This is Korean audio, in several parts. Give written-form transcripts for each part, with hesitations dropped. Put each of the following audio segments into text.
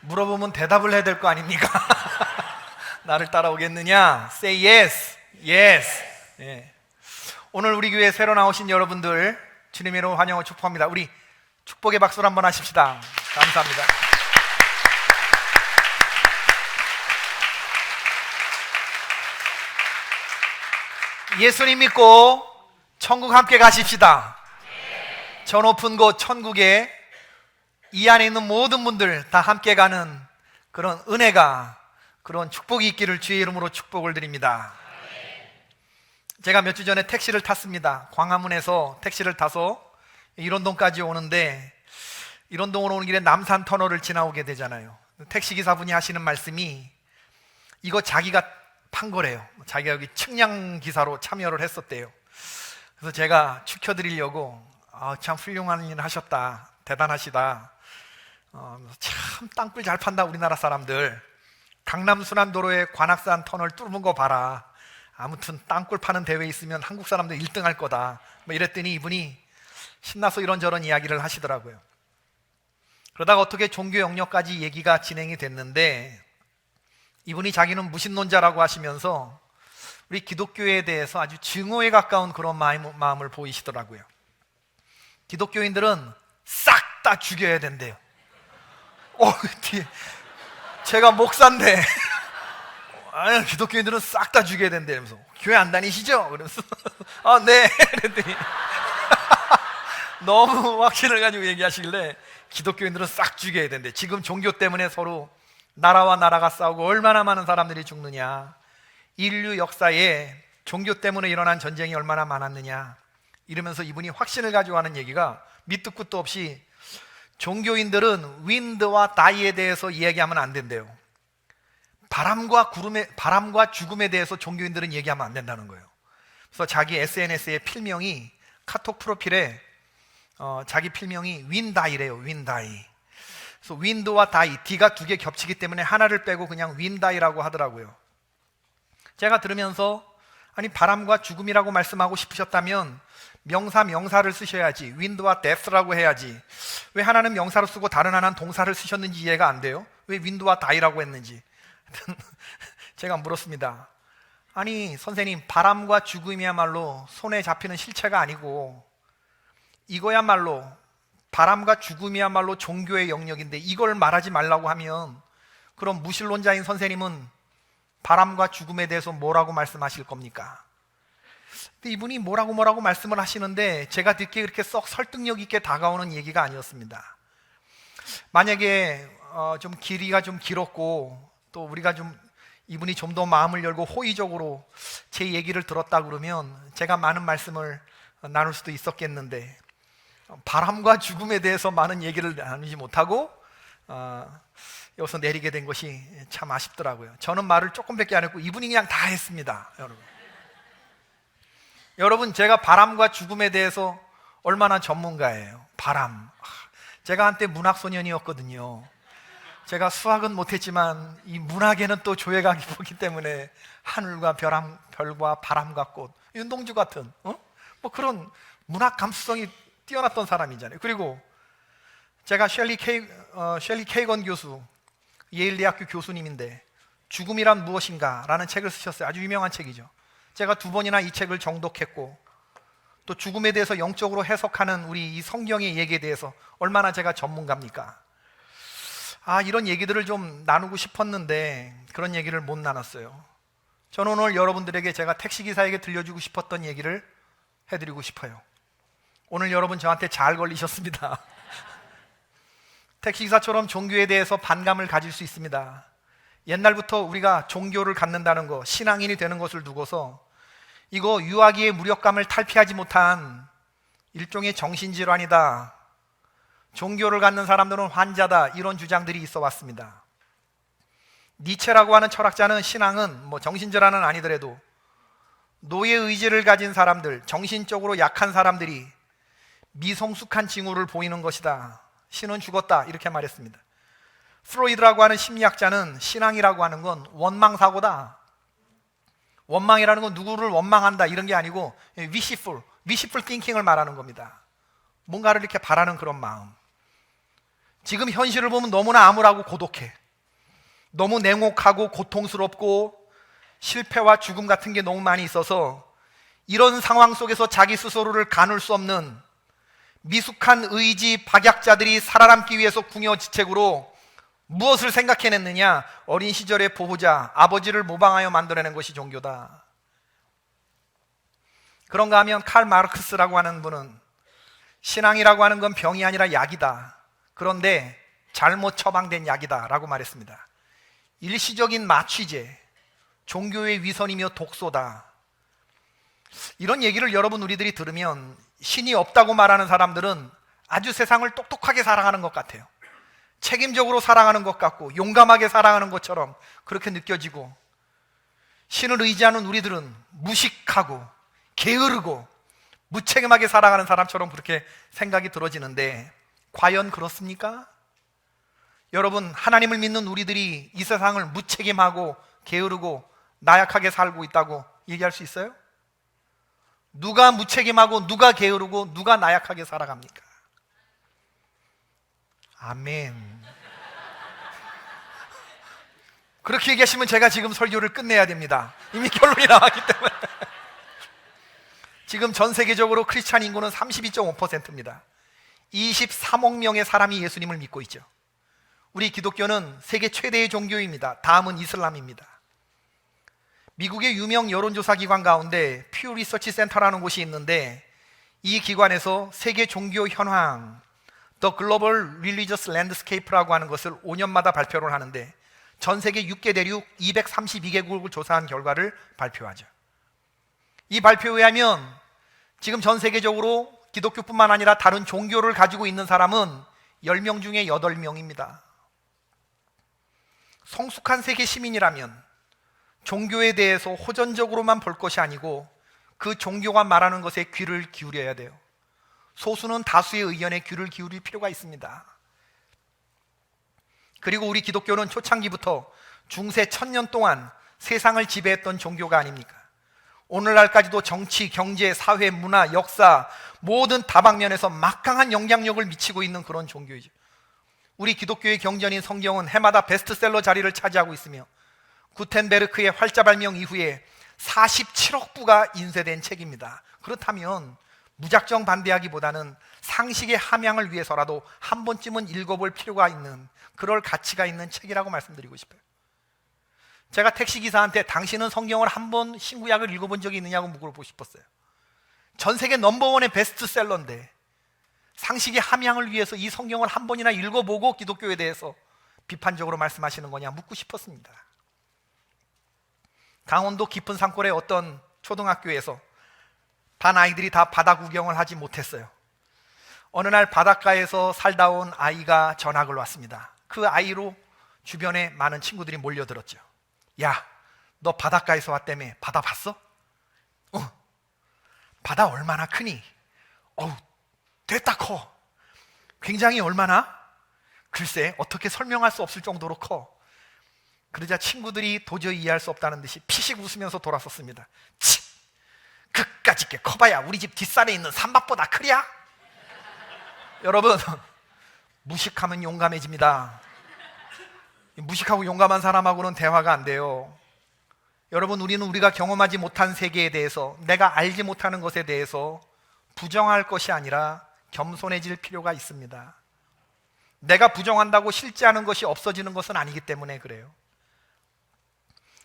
물어보면 대답을 해야 될 거 아닙니까? 나를 따라오겠느냐? Say yes, yes. 예. 오늘 우리 교회에 새로 나오신 여러분들 주님의 이름으로 환영하고 축복합니다. 우리 축복의 박수를 한번 하십시다. 감사합니다. 예수님 믿고 천국 함께 가십시다. 저 높은 곳 천국에 이 안에 있는 모든 분들 다 함께 가는 그런 은혜가, 그런 축복이 있기를 주의 이름으로 축복을 드립니다. 제가 몇 주 전에 택시를 탔습니다. 광화문에서 택시를 타서 일원동까지 오는데, 일원동으로 오는 길에 남산 터널을 지나오게 되잖아요. 택시기사분이 하시는 말씀이 이거 자기가 판 거래요. 자기가 여기 측량 기사로 참여를 했었대요. 그래서 제가 축혀드리려고 참 훌륭한 일 하셨다, 대단하시다, 참 땅굴 잘 판다 우리나라 사람들, 강남 순환도로에 관악산 터널 뚫은 거 봐라, 아무튼 땅굴 파는 대회 있으면 한국 사람들 1등 할 거다, 뭐 이랬더니 이분이 신나서 이런저런 이야기를 하시더라고요. 그러다가 어떻게 종교 영역까지 얘기가 진행이 됐는데, 이분이 자기는 무신론자라고 하시면서 우리 기독교에 대해서 아주 증오에 가까운 그런 마음을 보이시더라고요. 기독교인들은 싹 다 죽여야 된대요. 뒤에 제가 목사인데 기독교인들은 싹 다 죽여야 된대요. 그러면서 교회 안 다니시죠? 그러면서 네. 그랬더니 너무 확신을 가지고 얘기하시길래 기독교인들은 싹 죽여야 된대. 지금 종교 때문에 서로 나라와 나라가 싸우고 얼마나 많은 사람들이 죽느냐, 인류 역사에 종교 때문에 일어난 전쟁이 얼마나 많았느냐, 이러면서 이분이 확신을 가지고 하는 얘기가 밑도 끝도 없이 종교인들은 윈드와 다이에 대해서 이야기하면 안 된대요. 바람과 죽음에 대해서 종교인들은 얘기하면 안 된다는 거예요. 그래서 자기 SNS의 필명이, 카톡 프로필에 자기 필명이 윈다이래요. 윈다이. 그래서 윈드와 다이, D가 두 개 겹치기 때문에 하나를 빼고 그냥 윈다이라고 하더라고요. 제가 들으면서 아니 바람과 죽음이라고 말씀하고 싶으셨다면 명사를 쓰셔야지, 윈드와 데스라고 해야지, 왜 하나는 명사로 쓰고 다른 하나는 동사를 쓰셨는지 이해가 안 돼요. 왜 윈드와 다이라고 했는지 제가 물었습니다. 아니 선생님, 바람과 죽음이야말로 손에 잡히는 실체가 아니고, 이거야말로 바람과 죽음이야말로 종교의 영역인데 이걸 말하지 말라고 하면 그럼 무신론자인 선생님은 바람과 죽음에 대해서 뭐라고 말씀하실 겁니까? 근데 이분이 뭐라고 말씀을 하시는데 제가 듣기에 그렇게 썩 설득력 있게 다가오는 얘기가 아니었습니다. 만약에 좀 길이가 좀 길었고 또 우리가 좀 이분이 좀 더 마음을 열고 호의적으로 제 얘기를 들었다 그러면 제가 많은 말씀을 나눌 수도 있었겠는데, 바람과 죽음에 대해서 많은 얘기를 나누지 못하고 여기서 내리게 된 것이 참 아쉽더라고요. 저는 말을 조금밖에 안 했고 이분이 그냥 다 했습니다. 여러분 제가 바람과 죽음에 대해서 얼마나 전문가예요. 바람, 제가 한때 문학소년이었거든요. 제가 수학은 못했지만 이 문학에는 또 조예가 깊었기 때문에 하늘과 별과 바람과 꽃, 윤동주 같은 뭐 그런 문학 감수성이 뛰어났던 사람이잖아요. 그리고 제가 셸리 케이건 교수, 예일 대학교 교수님인데 죽음이란 무엇인가 라는 책을 쓰셨어요. 아주 유명한 책이죠. 제가 2번이나 이 책을 정독했고, 또 죽음에 대해서 영적으로 해석하는 우리 이 성경의 얘기에 대해서 얼마나 제가 전문가입니까? 이런 얘기들을 좀 나누고 싶었는데 그런 얘기를 못 나눴어요. 저는 오늘 여러분들에게 제가 택시기사에게 들려주고 싶었던 얘기를 해드리고 싶어요. 오늘 여러분 저한테 잘 걸리셨습니다. 택시기사처럼 종교에 대해서 반감을 가질 수 있습니다. 옛날부터 우리가 종교를 갖는다는 거, 신앙인이 되는 것을 두고서 이거 유아기의 무력감을 탈피하지 못한 일종의 정신질환이다, 종교를 갖는 사람들은 환자다, 이런 주장들이 있어 왔습니다. 니체라고 하는 철학자는 신앙은 뭐 정신질환은 아니더라도 노예 의지를 가진 사람들, 정신적으로 약한 사람들이 미성숙한 징후를 보이는 것이다, 신은 죽었다, 이렇게 말했습니다. 프로이드라고 하는 심리학자는 신앙이라고 하는 건 원망사고다, 원망이라는 건 누구를 원망한다 이런 게 아니고 wishful thinking을 말하는 겁니다. 뭔가를 이렇게 바라는 그런 마음. 지금 현실을 보면 너무나 암울하고 고독해. 너무 냉혹하고 고통스럽고 실패와 죽음 같은 게 너무 많이 있어서 이런 상황 속에서 자기 스스로를 가눌 수 없는 미숙한 의지 박약자들이 살아남기 위해서 궁여지책으로 무엇을 생각해냈느냐? 어린 시절의 보호자, 아버지를 모방하여 만들어낸 것이 종교다. 그런가 하면 칼 마르크스라고 하는 분은 신앙이라고 하는 건 병이 아니라 약이다. 그런데 잘못 처방된 약이다 라고 말했습니다. 일시적인 마취제, 종교의 위선이며 독소다. 이런 얘기를 여러분 우리들이 들으면 신이 없다고 말하는 사람들은 아주 세상을 똑똑하게 살아가는 것 같아요. 책임적으로 살아가는 것 같고 용감하게 살아가는 것처럼 그렇게 느껴지고, 신을 의지하는 우리들은 무식하고 게으르고 무책임하게 살아가는 사람처럼 그렇게 생각이 들어지는데 과연 그렇습니까? 여러분, 하나님을 믿는 우리들이 이 세상을 무책임하고 게으르고 나약하게 살고 있다고 얘기할 수 있어요? 누가 무책임하고 누가 게으르고 누가 나약하게 살아갑니까? 아멘. 그렇게 얘기하시면 제가 지금 설교를 끝내야 됩니다. 이미 결론이 나왔기 때문에. 지금 전 세계적으로 크리스찬 인구는 32.5%입니다. 23억 명의 사람이 예수님을 믿고 있죠. 우리 기독교는 세계 최대의 종교입니다. 다음은 이슬람입니다. 미국의 유명 여론조사 기관 가운데 퓨 리서치 센터라는 곳이 있는데, 이 기관에서 세계 종교 현황, The Global Religious Landscape라고 하는 것을 5년마다 발표를 하는데, 전 세계 6개 대륙 232개국을 조사한 결과를 발표하죠. 이 발표에 의하면 지금 전 세계적으로 기독교뿐만 아니라 다른 종교를 가지고 있는 사람은 10명 중에 8명입니다. 성숙한 세계 시민이라면 종교에 대해서 호전적으로만 볼 것이 아니고 그 종교가 말하는 것에 귀를 기울여야 돼요. 소수는 다수의 의견에 귀를 기울일 필요가 있습니다. 그리고 우리 기독교는 초창기부터 중세 1000년 동안 세상을 지배했던 종교가 아닙니까? 오늘날까지도 정치, 경제, 사회, 문화, 역사 모든 다방면에서 막강한 영향력을 미치고 있는 그런 종교이죠. 우리 기독교의 경전인 성경은 해마다 베스트셀러 자리를 차지하고 있으며 구텐베르크의 활자 발명 이후에 47억 부가 인쇄된 책입니다. 그렇다면 무작정 반대하기보다는 상식의 함양을 위해서라도 한 번쯤은 읽어볼 필요가 있는, 그럴 가치가 있는 책이라고 말씀드리고 싶어요. 제가 택시기사한테 당신은 성경을 한 번 신구약을 읽어본 적이 있느냐고 물어보고 싶었어요. 전 세계 넘버원의 베스트셀러인데 상식의 함양을 위해서 이 성경을 한 번이나 읽어보고 기독교에 대해서 비판적으로 말씀하시는 거냐 묻고 싶었습니다. 강원도 깊은 산골의 어떤 초등학교에서 반 아이들이 다 바다 구경을 하지 못했어요. 어느 날 바닷가에서 살다 온 아이가 전학을 왔습니다. 그 아이로 주변에 많은 친구들이 몰려들었죠. 야, 너 바닷가에서 왔다며. 바다 봤어? 바다 얼마나 크니? 됐다 커. 굉장히 얼마나? 글쎄 어떻게 설명할 수 없을 정도로 커. 그러자 친구들이 도저히 이해할 수 없다는 듯이 피식 웃으면서 돌아섰습니다. 치! 그까짓 게 커봐야 우리 집 뒷산에 있는 산밥보다 크랴? 여러분, 무식하면 용감해집니다. 무식하고 용감한 사람하고는 대화가 안 돼요. 여러분, 우리는 우리가 경험하지 못한 세계에 대해서, 내가 알지 못하는 것에 대해서 부정할 것이 아니라 겸손해질 필요가 있습니다. 내가 부정한다고 실제하는 것이 없어지는 것은 아니기 때문에 그래요.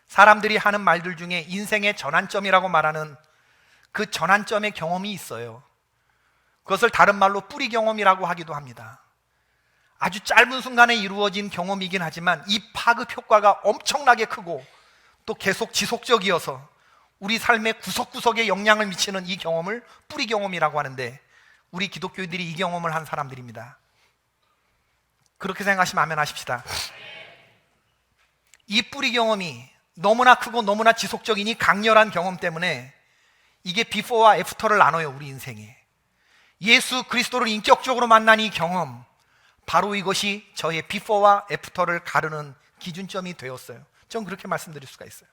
사람들이 하는 말들 중에 인생의 전환점이라고 말하는 그 전환점의 경험이 있어요. 그것을 다른 말로 뿌리 경험이라고 하기도 합니다. 아주 짧은 순간에 이루어진 경험이긴 하지만 이 파급 효과가 엄청나게 크고 또 계속 지속적이어서 우리 삶의 구석구석에 영향을 미치는 이 경험을 뿌리 경험이라고 하는데, 우리 기독교인들이 이 경험을 한 사람들입니다. 그렇게 생각하시면 아멘 하십시다. 이 뿌리 경험이 너무나 크고 너무나 지속적이니 강렬한 경험 때문에 이게 비포와 애프터를 나눠요. 우리 인생에 예수 그리스도를 인격적으로 만난 이 경험, 바로 이것이 저의 비포와 애프터를 가르는 기준점이 되었어요. 전 그렇게 말씀드릴 수가 있어요.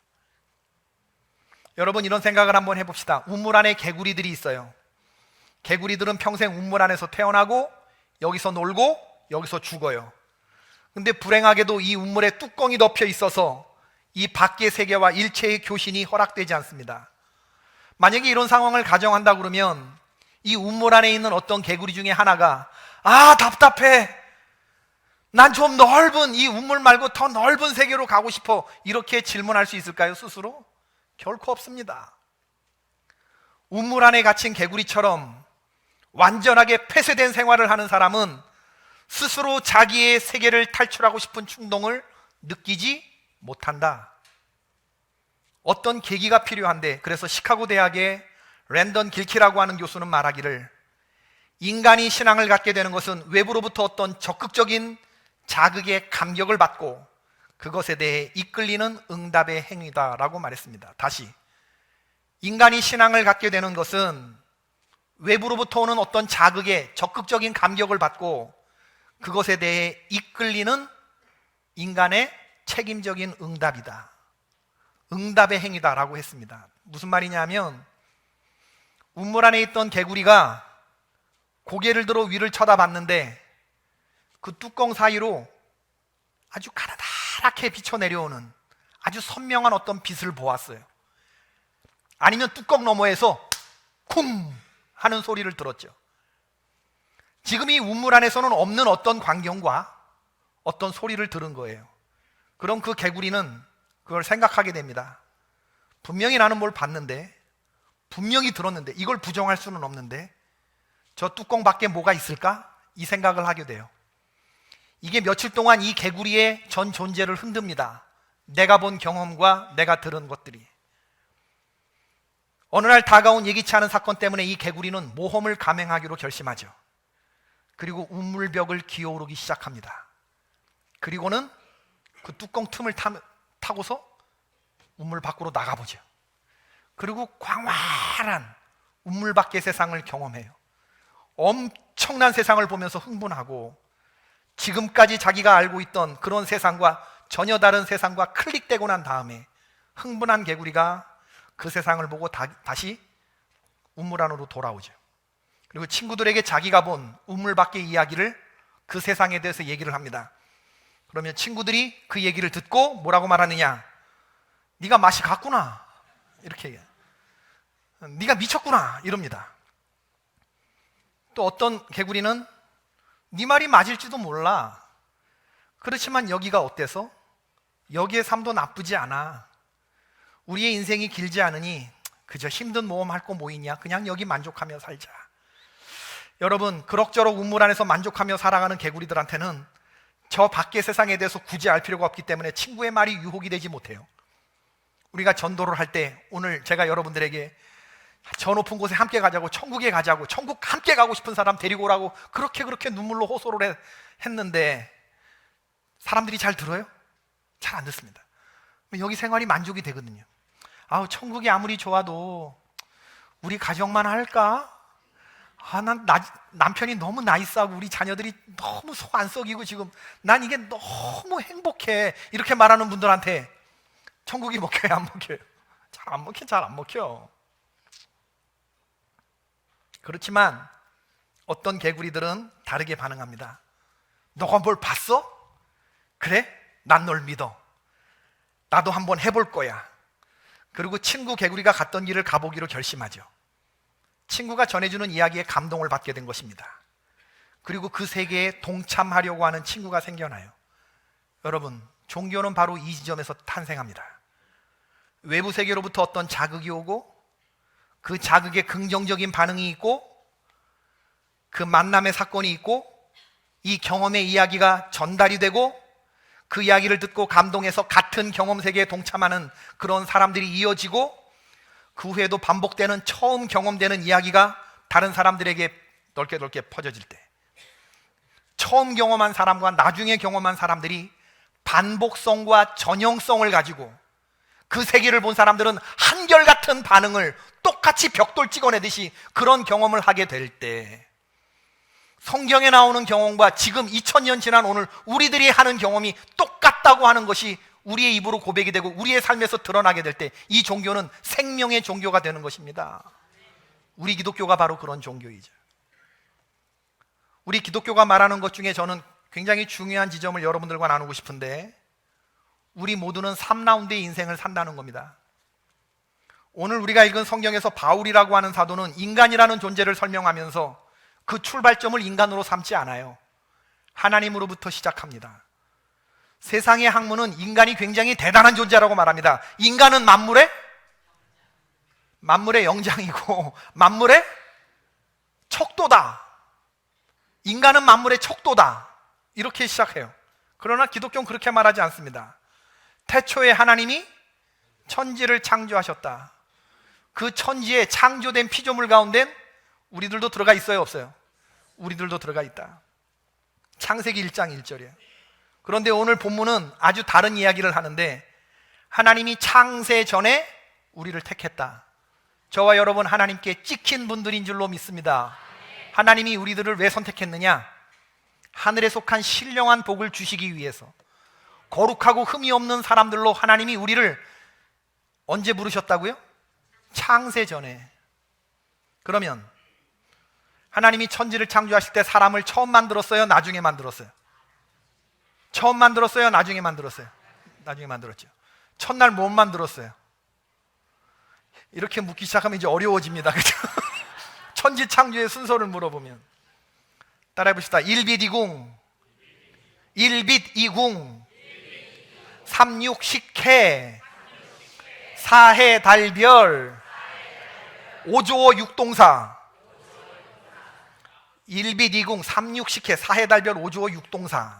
여러분, 이런 생각을 한번 해봅시다. 우물 안에 개구리들이 있어요. 개구리들은 평생 우물 안에서 태어나고 여기서 놀고 여기서 죽어요. 근데 불행하게도 이 우물에 뚜껑이 덮여 있어서 이 밖의 세계와 일체의 교신이 허락되지 않습니다. 만약에 이런 상황을 가정한다 그러면 이 우물 안에 있는 어떤 개구리 중에 하나가 답답해, 난 좀 넓은 이 우물 말고 더 넓은 세계로 가고 싶어, 이렇게 질문할 수 있을까요? 스스로? 결코 없습니다. 우물 안에 갇힌 개구리처럼 완전하게 폐쇄된 생활을 하는 사람은 스스로 자기의 세계를 탈출하고 싶은 충동을 느끼지 못한다. 어떤 계기가 필요한데, 그래서 시카고 대학의 랜던 길키라고 하는 교수는 말하기를, 인간이 신앙을 갖게 되는 것은 외부로부터 어떤 적극적인 자극의 감격을 받고 그것에 대해 이끌리는 응답의 행위다라고 말했습니다. 다시, 인간이 신앙을 갖게 되는 것은 외부로부터 오는 어떤 자극에 적극적인 감격을 받고 그것에 대해 이끌리는 인간의 책임적인 응답이다, 응답의 행위다라고 했습니다. 무슨 말이냐면, 우물 안에 있던 개구리가 고개를 들어 위를 쳐다봤는데 그 뚜껑 사이로 아주 가느다랗게 비쳐 내려오는 아주 선명한 어떤 빛을 보았어요. 아니면 뚜껑 너머에서 쿵 하는 소리를 들었죠. 지금 이 우물 안에서는 없는 어떤 광경과 어떤 소리를 들은 거예요. 그럼 그 개구리는 그걸 생각하게 됩니다. 분명히 나는 뭘 봤는데, 분명히 들었는데, 이걸 부정할 수는 없는데 저 뚜껑 밖에 뭐가 있을까? 이 생각을 하게 돼요. 이게 며칠 동안 이 개구리의 전 존재를 흔듭니다. 내가 본 경험과 내가 들은 것들이. 어느 날 다가온 예기치 않은 사건 때문에 이 개구리는 모험을 감행하기로 결심하죠. 그리고 우물벽을 기어오르기 시작합니다. 그리고는 그 뚜껑 틈을 타고서 우물 밖으로 나가보죠. 그리고 광활한 우물 밖의 세상을 경험해요. 엄청난 세상을 보면서 흥분하고, 지금까지 자기가 알고 있던 그런 세상과 전혀 다른 세상과 클릭되고 난 다음에 흥분한 개구리가 그 세상을 보고 다시 우물 안으로 돌아오죠. 그리고 친구들에게 자기가 본 우물 밖의 이야기를, 그 세상에 대해서 얘기를 합니다. 그러면 친구들이 그 얘기를 듣고 뭐라고 말하느냐? 네가 맛이 갔구나, 이렇게 얘기해요. 네가 미쳤구나, 이럽니다. 또 어떤 개구리는 네 말이 맞을지도 몰라, 그렇지만 여기가 어때서? 여기의 삶도 나쁘지 않아. 우리의 인생이 길지 않으니 그저 힘든 모험할 거 뭐 있냐, 그냥 여기 만족하며 살자. 여러분, 그럭저럭 우물 안에서 만족하며 살아가는 개구리들한테는 저 밖의 세상에 대해서 굳이 알 필요가 없기 때문에 친구의 말이 유혹이 되지 못해요. 우리가 전도를 할 때, 오늘 제가 여러분들에게 저 높은 곳에 함께 가자고, 천국에 가자고, 천국 함께 가고 싶은 사람 데리고 오라고 그렇게 눈물로 호소를 했는데 사람들이 잘 들어요? 잘 안 듣습니다. 여기 생활이 만족이 되거든요. 천국이 아무리 좋아도 우리 가정만 할까? 난 남편이 너무 나이스하고 우리 자녀들이 너무 속 안 썩이고 지금 난 이게 너무 행복해, 이렇게 말하는 분들한테 천국이 먹혀요, 안 먹혀요? 잘 안 먹혀. 그렇지만 어떤 개구리들은 다르게 반응합니다. 너가 뭘 봤어? 그래? 난 널 믿어. 나도 한번 해볼 거야. 그리고 친구 개구리가 갔던 길을 가보기로 결심하죠. 친구가 전해주는 이야기에 감동을 받게 된 것입니다. 그리고 그 세계에 동참하려고 하는 친구가 생겨나요. 여러분, 종교는 바로 이 지점에서 탄생합니다. 외부 세계로부터 어떤 자극이 오고, 그 자극에 긍정적인 반응이 있고, 그 만남의 사건이 있고, 이 경험의 이야기가 전달이 되고, 그 이야기를 듣고 감동해서 같은 경험 세계에 동참하는 그런 사람들이 이어지고, 그 후에도 반복되는 처음 경험되는 이야기가 다른 사람들에게 넓게 퍼져질 때, 처음 경험한 사람과 나중에 경험한 사람들이 반복성과 전형성을 가지고 그 세계를 본 사람들은 한결같은 반응을 똑같이 벽돌 찍어내듯이 그런 경험을 하게 될 때, 성경에 나오는 경험과 지금 2000년 지난 오늘 우리들이 하는 경험이 똑같다고 하는 것이 우리의 입으로 고백이 되고 우리의 삶에서 드러나게 될 때, 이 종교는 생명의 종교가 되는 것입니다. 우리 기독교가 바로 그런 종교이죠. 우리 기독교가 말하는 것 중에 저는 굉장히 중요한 지점을 여러분들과 나누고 싶은데, 우리 모두는 3라운드의 인생을 산다는 겁니다. 오늘 우리가 읽은 성경에서 바울이라고 하는 사도는 인간이라는 존재를 설명하면서 그 출발점을 인간으로 삼지 않아요. 하나님으로부터 시작합니다. 세상의 학문은 인간이 굉장히 대단한 존재라고 말합니다. 인간은 만물의 영장이고 만물의 척도다. 인간은 만물의 척도다. 이렇게 시작해요. 그러나 기독교는 그렇게 말하지 않습니다. 태초에 하나님이 천지를 창조하셨다. 그 천지에 창조된 피조물 가운데 우리들도 들어가 있어요, 없어요? 우리들도 들어가 있다. 창세기 1장 1절이에요. 그런데 오늘 본문은 아주 다른 이야기를 하는데, 하나님이 창세 전에 우리를 택했다. 저와 여러분 하나님께 찍힌 분들인 줄로 믿습니다. 하나님이 우리들을 왜 선택했느냐? 하늘에 속한 신령한 복을 주시기 위해서, 거룩하고 흠이 없는 사람들로 하나님이 우리를 언제 부르셨다고요? 창세 전에. 그러면 하나님이 천지를 창조하실 때 사람을 처음 만들었어요? 나중에 만들었어요? 처음 만들었어요? 나중에 만들었어요? 나중에 만들었죠. 첫날 못 만들었어요? 이렇게 묻기 시작하면 이제 어려워집니다. 그죠? 천지 창조의 순서를 물어보면, 따라해 봅시다. 1빛 2궁, 1빛 2궁, 3육 식해, 4해 달별, 5조어 6동사. 1빛 2궁, 3육 식해, 4해 달별, 5조어 6동사.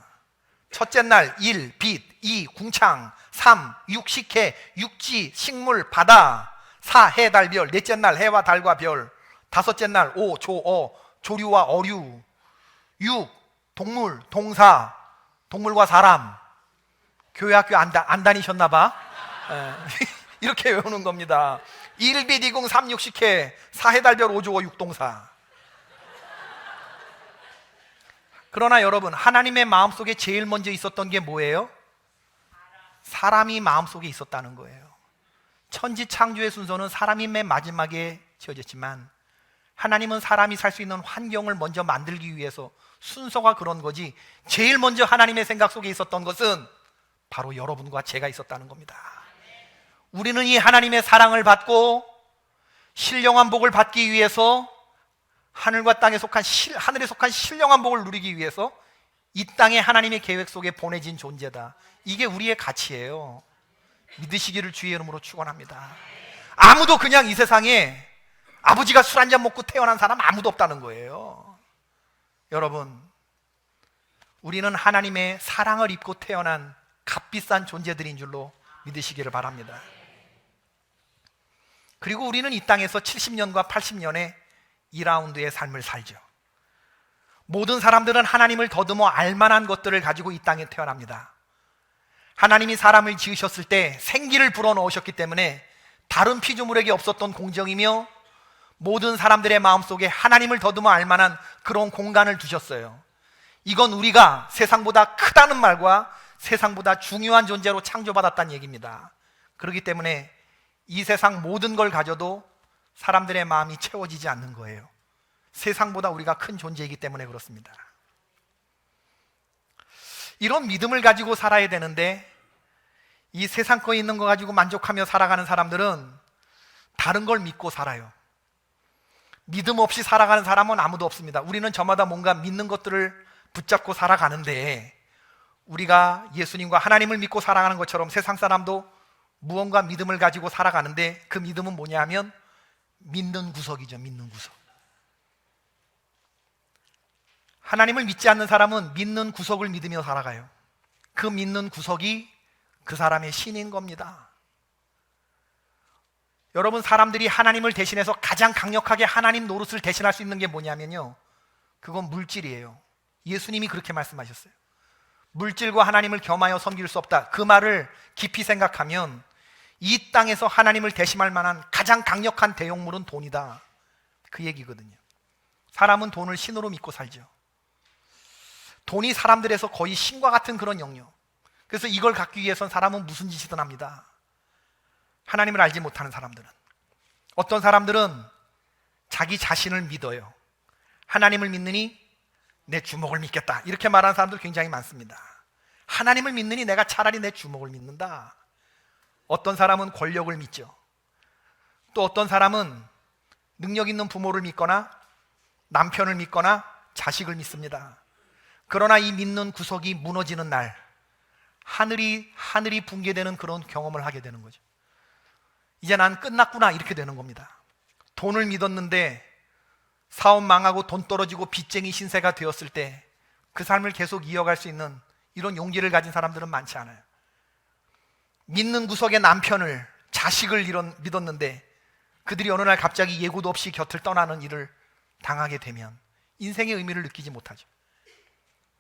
첫째 날 1, 빛, 2, 궁창, 3, 육식해, 육지, 식물, 바다, 4, 해, 달, 별. 넷째 날 해와 달과 별. 다섯째 날 5, 조어, 조류와 어류. 6, 동물, 동사, 동물과 사람. 교회 학교 안 다니셨나 봐. 이렇게 외우는 겁니다. 1빛 2궁 3, 육식해, 4, 해, 달, 별, 5, 조어, 6동사. 그러나 여러분, 하나님의 마음속에 제일 먼저 있었던 게 뭐예요? 사람이 마음속에 있었다는 거예요. 천지 창조의 순서는 사람이 맨 마지막에 지어졌지만, 하나님은 사람이 살 수 있는 환경을 먼저 만들기 위해서 순서가 그런 거지, 제일 먼저 하나님의 생각 속에 있었던 것은 바로 여러분과 제가 있었다는 겁니다. 우리는 이 하나님의 사랑을 받고 신령한 복을 받기 위해서, 하늘에 속한 신령한 복을 누리기 위해서 이 땅에 하나님의 계획 속에 보내진 존재다. 이게 우리의 가치예요. 믿으시기를 주의 이름으로 축원합니다. 아무도 그냥 이 세상에 아버지가 술 한잔 먹고 태어난 사람 아무도 없다는 거예요. 여러분, 우리는 하나님의 사랑을 입고 태어난 값비싼 존재들인 줄로 믿으시기를 바랍니다. 그리고 우리는 이 땅에서 70년과 80년의 2라운드의 삶을 살죠. 모든 사람들은 하나님을 더듬어 알만한 것들을 가지고 이 땅에 태어납니다. 하나님이 사람을 지으셨을 때 생기를 불어넣으셨기 때문에 다른 피조물에게 없었던 공정이며, 모든 사람들의 마음속에 하나님을 더듬어 알만한 그런 공간을 두셨어요. 이건 우리가 세상보다 크다는 말과 세상보다 중요한 존재로 창조받았다는 얘기입니다. 그렇기 때문에 이 세상 모든 걸 가져도 사람들의 마음이 채워지지 않는 거예요. 세상보다 우리가 큰 존재이기 때문에 그렇습니다. 이런 믿음을 가지고 살아야 되는데, 이 세상 거에 있는 거 가지고 만족하며 살아가는 사람들은 다른 걸 믿고 살아요. 믿음 없이 살아가는 사람은 아무도 없습니다. 우리는 저마다 뭔가 믿는 것들을 붙잡고 살아가는데, 우리가 예수님과 하나님을 믿고 살아가는 것처럼 세상 사람도 무언가 믿음을 가지고 살아가는데, 그 믿음은 뭐냐 하면 믿는 구석이죠. 믿는 구석. 하나님을 믿지 않는 사람은 믿는 구석을 믿으며 살아가요. 그 믿는 구석이 그 사람의 신인 겁니다. 여러분, 사람들이 하나님을 대신해서 가장 강력하게 하나님 노릇을 대신할 수 있는 게 뭐냐면요, 그건 물질이에요. 예수님이 그렇게 말씀하셨어요. 물질과 하나님을 겸하여 섬길 수 없다. 그 말을 깊이 생각하면 이 땅에서 하나님을 대신할 만한 가장 강력한 대용물은 돈이다, 그 얘기거든요. 사람은 돈을 신으로 믿고 살죠. 돈이 사람들에서 거의 신과 같은 그런 영역. 그래서 이걸 갖기 위해선 사람은 무슨 짓이든 합니다. 하나님을 알지 못하는 사람들은. 어떤 사람들은 자기 자신을 믿어요. 하나님을 믿느니 내 주먹을 믿겠다, 이렇게 말하는 사람들 굉장히 많습니다. 하나님을 믿느니 내가 차라리 내 주먹을 믿는다. 어떤 사람은 권력을 믿죠. 또 어떤 사람은 능력 있는 부모를 믿거나 남편을 믿거나 자식을 믿습니다. 그러나 이 믿는 구석이 무너지는 날 하늘이 붕괴되는 그런 경험을 하게 되는 거죠. 이제 난 끝났구나, 이렇게 되는 겁니다. 돈을 믿었는데 사업 망하고 돈 떨어지고 빚쟁이 신세가 되었을 때 그 삶을 계속 이어갈 수 있는 이런 용기를 가진 사람들은 많지 않아요. 믿는 구석의 남편을, 자식을 믿었는데 그들이 어느 날 갑자기 예고도 없이 곁을 떠나는 일을 당하게 되면 인생의 의미를 느끼지 못하죠.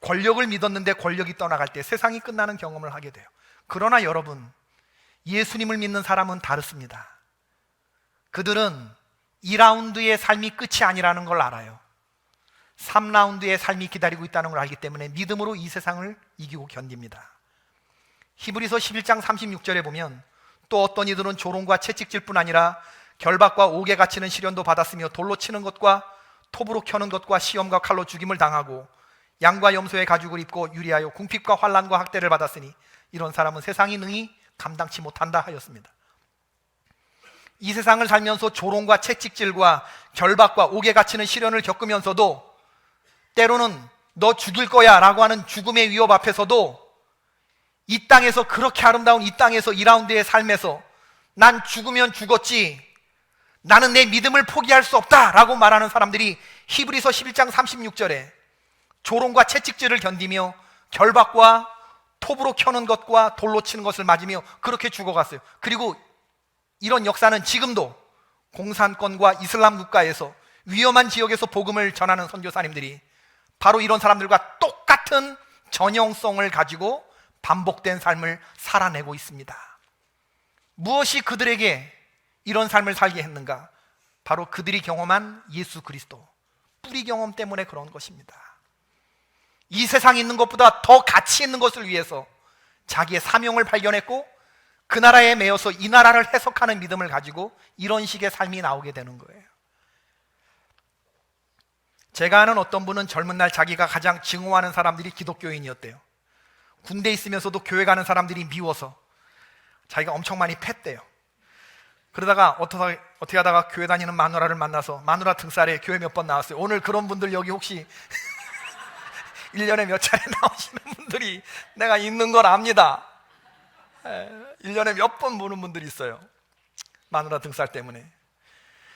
권력을 믿었는데 권력이 떠나갈 때 세상이 끝나는 경험을 하게 돼요. 그러나 여러분, 예수님을 믿는 사람은 다릅니다. 그들은 2라운드의 삶이 끝이 아니라는 걸 알아요. 3라운드의 삶이 기다리고 있다는 걸 알기 때문에 믿음으로 이 세상을 이기고 견딥니다. 히브리서 11장 36절에 보면 또 어떤 이들은 조롱과 채찍질 뿐 아니라 결박과 옥에 갇히는 시련도 받았으며 돌로 치는 것과 톱으로 켜는 것과 시험과 칼로 죽임을 당하고 양과 염소의 가죽을 입고 유리하여 궁핍과 환난과 학대를 받았으니 이런 사람은 세상이 능히 감당치 못한다 하였습니다. 이 세상을 살면서 조롱과 채찍질과 결박과 옥에 갇히는 시련을 겪으면서도 때로는 너 죽일 거야 라고 하는 죽음의 위협 앞에서도 이 땅에서, 그렇게 아름다운 이 땅에서 2라운드의 삶에서 난 죽으면 죽었지, 나는 내 믿음을 포기할 수 없다 라고 말하는 사람들이 히브리서 11장 36절에 조롱과 채찍질을 견디며 결박과 톱으로 켜는 것과 돌로 치는 것을 맞으며 그렇게 죽어갔어요. 그리고 이런 역사는 지금도 공산권과 이슬람 국가에서 위험한 지역에서 복음을 전하는 선교사님들이 바로 이런 사람들과 똑같은 전형성을 가지고 반복된 삶을 살아내고 있습니다. 무엇이 그들에게 이런 삶을 살게 했는가? 바로 그들이 경험한 예수 그리스도, 뿌리 경험 때문에 그런 것입니다. 이 세상에 있는 것보다 더 가치 있는 것을 위해서 자기의 사명을 발견했고 그 나라에 매여서 이 나라를 해석하는 믿음을 가지고 이런 식의 삶이 나오게 되는 거예요. 제가 아는 어떤 분은 젊은 날 자기가 가장 증오하는 사람들이 기독교인이었대요. 군대에 있으면서도 교회 가는 사람들이 미워서 자기가 엄청 많이 팼대요. 그러다가 어떻게 하다가 교회 다니는 마누라를 만나서 마누라 등살에 교회 몇 번 나왔어요. 오늘 그런 분들 여기 혹시 1년에 몇 차례 나오시는 분들이 내가 있는 걸 압니다. 1년에 몇 번 보는 분들이 있어요. 마누라 등살 때문에.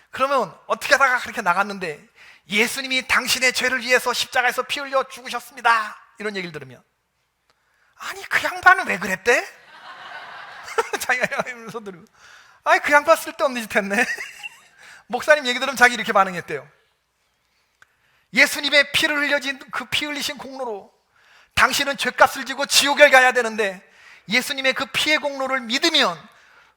그러면 어떻게 하다가 그렇게 나갔는데 예수님이 당신의 죄를 위해서 십자가에서 피 흘려 죽으셨습니다, 이런 얘기를 들으면 아니 그 양반은 왜 그랬대? 자기가 이러면서 들으면 아니 그 양반 쓸데없는 짓 했네. 목사님 얘기 들으면 자기 이렇게 반응했대요. 예수님의 피를 흘려진 그 피 흘리신 공로로 당신은 죄값을 지고 지옥에 가야 되는데 예수님의 그 피의 공로를 믿으면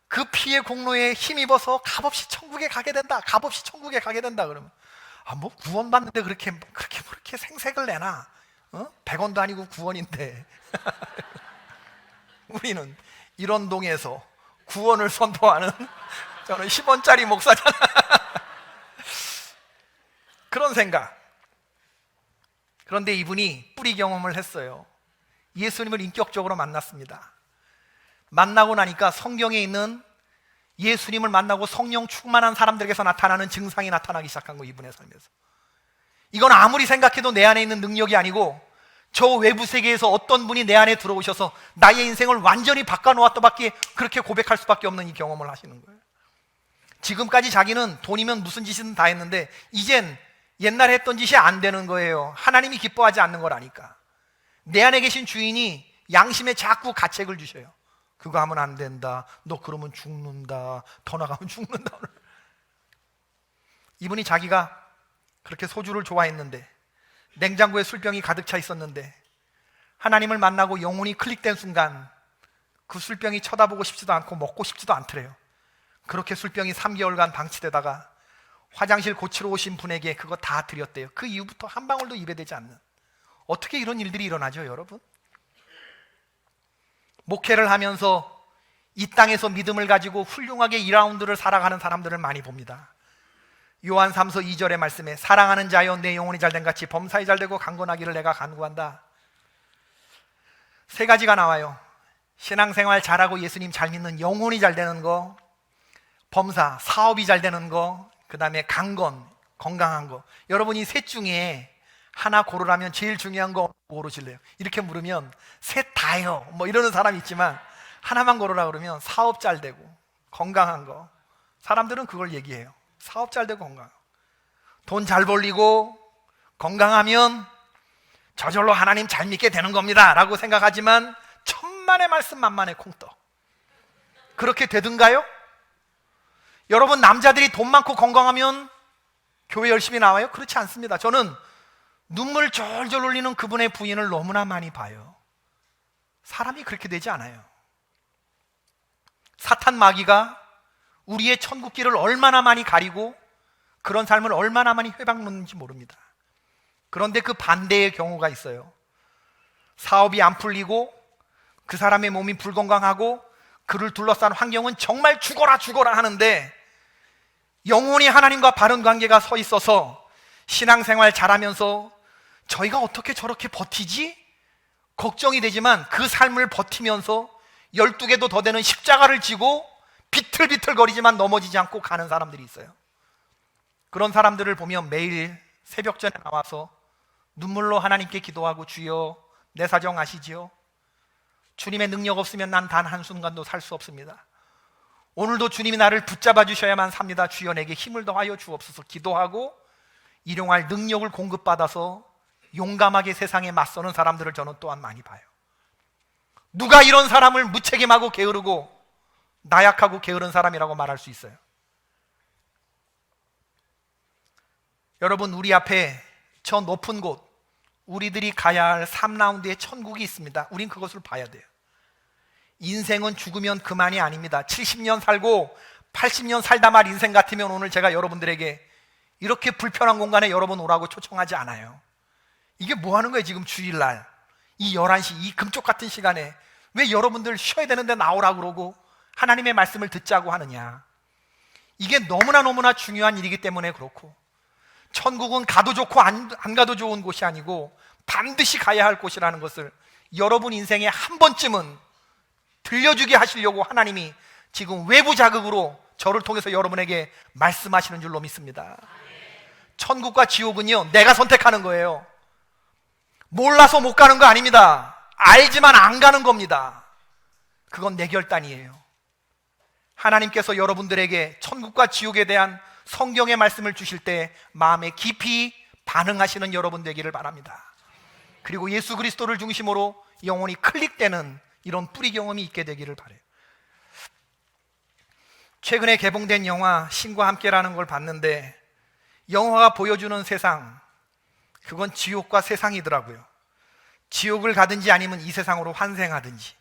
그 피의 공로에 힘입어서 값없이 천국에 가게 된다. 값없이 천국에 가게 된다. 그러면 뭐 구원받는데 그렇게 생색을 내나? 100원도 아니고 9원인데 우리는 이런 동에서 구원을 선포하는 저는 10원짜리 목사잖아. 그런 생각. 그런데 이분이 뿌리 경험을 했어요. 예수님을 인격적으로 만났습니다. 만나고 나니까 성경에 있는 예수님을 만나고 성령 충만한 사람들에게서 나타나는 증상이 나타나기 시작한 거예요. 이분의 삶에서. 이건 아무리 생각해도 내 안에 있는 능력이 아니고 저 외부 세계에서 어떤 분이 내 안에 들어오셔서 나의 인생을 완전히 바꿔놓았다밖에 그렇게 고백할 수밖에 없는 이 경험을 하시는 거예요. 지금까지 자기는 돈이면 무슨 짓이든 다 했는데 이젠 옛날에 했던 짓이 안 되는 거예요. 하나님이 기뻐하지 않는 걸 아니까. 내 안에 계신 주인이 양심에 자꾸 가책을 주셔요. 그거 하면 안 된다, 너 그러면 죽는다, 더 나가면 죽는다. 이분이 자기가 그렇게 소주를 좋아했는데 냉장고에 술병이 가득 차 있었는데 하나님을 만나고 영혼이 클릭된 순간 그 술병이 쳐다보고 싶지도 않고 먹고 싶지도 않더래요. 그렇게 술병이 3개월간 방치되다가 화장실 고치러 오신 분에게 그거 다 드렸대요. 그 이후부터 한 방울도 입에 대지 않는. 어떻게 이런 일들이 일어나죠, 여러분? 목회를 하면서 이 땅에서 믿음을 가지고 훌륭하게 2라운드를 살아가는 사람들을 많이 봅니다. 요한 3서 2절의 말씀에 사랑하는 자여 내 영혼이 잘된 같이 범사에 잘되고 강건하기를 내가 간구한다. 세 가지가 나와요. 신앙생활 잘하고 예수님 잘 믿는 영혼이 잘 되는 거, 범사, 사업이 잘 되는 거, 그 다음에 강건, 건강한 거. 여러분이 셋 중에 하나 고르라면 제일 중요한 거 고르실래요? 이렇게 물으면 셋 다요 뭐 이러는 사람이 있지만, 하나만 고르라 그러면 사업 잘 되고 건강한 거. 사람들은 그걸 얘기해요. 사업 잘 되고 건강, 돈 잘 벌리고 건강하면 저절로 하나님 잘 믿게 되는 겁니다 라고 생각하지만 천만의 말씀 만만의 콩떡. 그렇게 되든가요? 여러분, 남자들이 돈 많고 건강하면 교회 열심히 나와요? 그렇지 않습니다. 저는 눈물 졸졸 흘리는 그분의 부인을 너무나 많이 봐요. 사람이 그렇게 되지 않아요. 사탄 마귀가 우리의 천국길을 얼마나 많이 가리고 그런 삶을 얼마나 많이 회방놓는지 모릅니다. 그런데 그 반대의 경우가 있어요. 사업이 안 풀리고 그 사람의 몸이 불건강하고 그를 둘러싼 환경은 정말 죽어라 죽어라 하는데, 영원히 하나님과 바른 관계가 서 있어서 신앙생활 잘하면서 저희가 어떻게 저렇게 버티지? 걱정이 되지만 그 삶을 버티면서 12개도 더 되는 십자가를 지고 비틀비틀거리지만 넘어지지 않고 가는 사람들이 있어요. 그런 사람들을 보면 매일 새벽전에 나와서 눈물로 하나님께 기도하고, 주여 내 사정 아시지요? 주님의 능력 없으면 난 단 한순간도 살 수 없습니다. 오늘도 주님이 나를 붙잡아 주셔야만 삽니다. 주여 내게 힘을 더하여 주옵소서 기도하고 일용할 능력을 공급받아서 용감하게 세상에 맞서는 사람들을 저는 또한 많이 봐요. 누가 이런 사람을 무책임하고 게으르고 나약하고 게으른 사람이라고 말할 수 있어요? 여러분, 우리 앞에 저 높은 곳, 우리들이 가야 할 3라운드의 천국이 있습니다. 우린 그것을 봐야 돼요. 인생은 죽으면 그만이 아닙니다. 70년 살고 80년 살다 말 인생 같으면 오늘 제가 여러분들에게 이렇게 불편한 공간에 여러분 오라고 초청하지 않아요. 이게 뭐 하는 거예요 지금 주일날 이 11시 이 금쪽 같은 시간에 왜 여러분들 쉬어야 되는데 나오라고 그러고 하나님의 말씀을 듣자고 하느냐. 이게 너무나 중요한 일이기 때문에 그렇고, 천국은 가도 좋고 안 가도 좋은 곳이 아니고 반드시 가야 할 곳이라는 것을 여러분 인생에 한 번쯤은 들려주게 하시려고 하나님이 지금 외부 자극으로 저를 통해서 여러분에게 말씀하시는 줄로 믿습니다. 천국과 지옥은요 내가 선택하는 거예요. 몰라서 못 가는 거 아닙니다. 알지만 안 가는 겁니다. 그건 내 결단이에요. 하나님께서 여러분들에게 천국과 지옥에 대한 성경의 말씀을 주실 때 마음에 깊이 반응하시는 여러분 되기를 바랍니다. 그리고 예수 그리스도를 중심으로 영혼이 클릭되는 이런 뿌리 경험이 있게 되기를 바라요. 최근에 개봉된 영화 신과 함께라는 걸 봤는데, 영화가 보여주는 세상, 그건 지옥과 세상이더라고요. 지옥을 가든지 아니면 이 세상으로 환생하든지.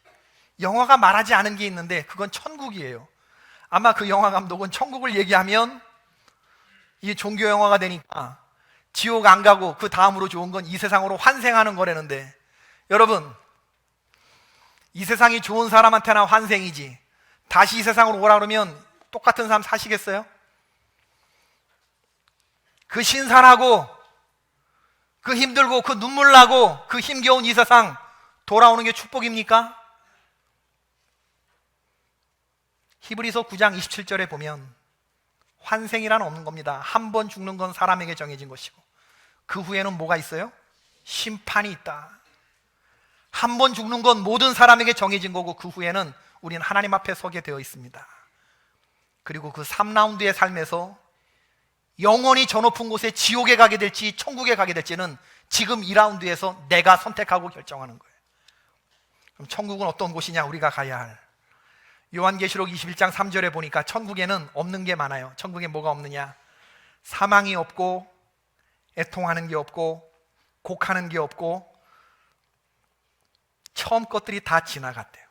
영화가 말하지 않은 게 있는데 그건 천국이에요. 아마 그 영화 감독은 천국을 얘기하면 이게 종교 영화가 되니까 지옥 안 가고 그 다음으로 좋은 건 이 세상으로 환생하는 거라는데, 여러분, 이 세상이 좋은 사람한테나 환생이지 다시 이 세상으로 오라 그러면 똑같은 삶 사시겠어요? 그 신선하고 그 힘들고 그 눈물 나고 그 힘겨운 이 세상 돌아오는 게 축복입니까? 히브리서 9장 27절에 보면 환생이란 없는 겁니다. 한 번 죽는 건 사람에게 정해진 것이고 그 후에는 뭐가 있어요? 심판이 있다. 한 번 죽는 건 모든 사람에게 정해진 거고 그 후에는 우리는 하나님 앞에 서게 되어 있습니다. 그리고 그 3라운드의 삶에서 영원히 저 높은 곳에 지옥에 가게 될지 천국에 가게 될지는 지금 2라운드에서 내가 선택하고 결정하는 거예요. 그럼 천국은 어떤 곳이냐? 우리가 가야 할 요한계시록 21장 3절에 보니까 천국에는 없는 게 많아요. 천국에 뭐가 없느냐? 사망이 없고 애통하는 게 없고 곡하는 게 없고 처음 것들이 다 지나갔대요.